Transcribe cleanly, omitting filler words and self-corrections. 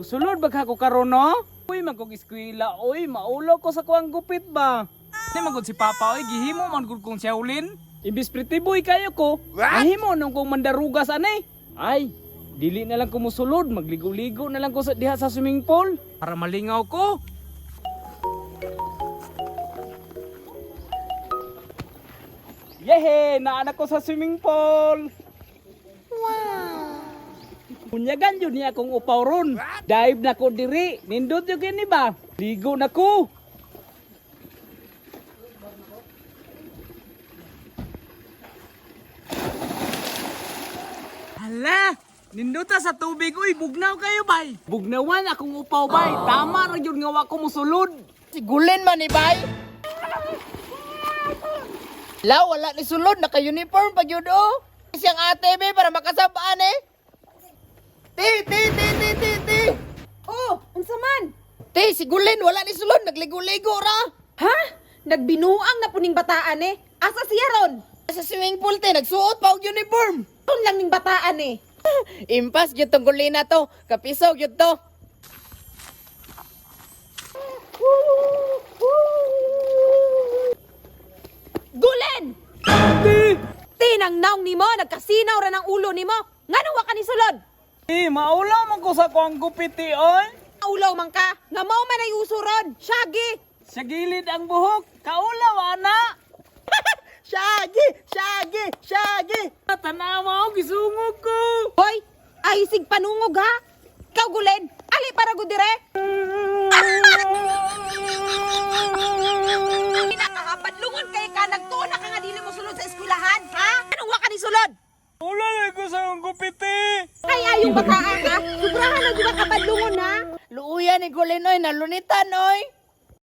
Musulod ba ko karon no? Uy, magkog eskwela, uy, maulo ko sa kuang gupit ba? Ni magod si Papa, uy, gihimo man gud kong siyaulin. Imbis pritiboy kayo ko, ahimo nung kong mandarugas anay. Ay, dili na lang ko musulod, magligo-ligo na lang ko sa diha sa swimming pool. Para malingaw ko. Yehe, naanak ko sa swimming pool. Kunyagan yun niya akong upaw ron. Dive na ko diri. Nindot yun kini ba? Ligo na ko. Hala! Ninduta sa tubig. Uy, bugnaw kayo bay. Bugnawan akong upaw bay. Tama ra yun nga wa ko musulod. Sigulin man ni bay. La, wala ni sulod. Naka-uniform pa yun oh. Siyang ate be para makasabaan eh. Ti. Oh, unsa man? Ti, sigulin. Wala ni sulod. Nagligo-ligo ra. Ha? Nagbinuang na puning bataan eh. Asa siya ron? Sa swimming pool te, nagsuot pa og uniform. Doon lang ning bataan eh. Impas yun tong gulina to. Kapisog yun to. Gulen! Tinang naong nimo, nagkasinaw ra ng ulo nimo. Nganong wa ka ni sulod? Maulaw man ko sa kuang gupit oy. Ulaw man ka, nga mao man ay usuron. Shagi! Sa gilid ang buhok. Kaulaw ana. Shagi! Tanawa ko, gisungog ko. Hoy, ay sig panungog ha. Ikaw Gulen, ali para gudire. Pinakapadlungon kay ka nagtuna ka nga dili mo sulod sa eskwelahan, ha? Anong wa ka ni sulod? Wala na ko sa kuang gupit Ay ayong bataan ha. Sobrahan na gyud ka padlungon ha. Luuyan ni gulin oy, nalunitan oy.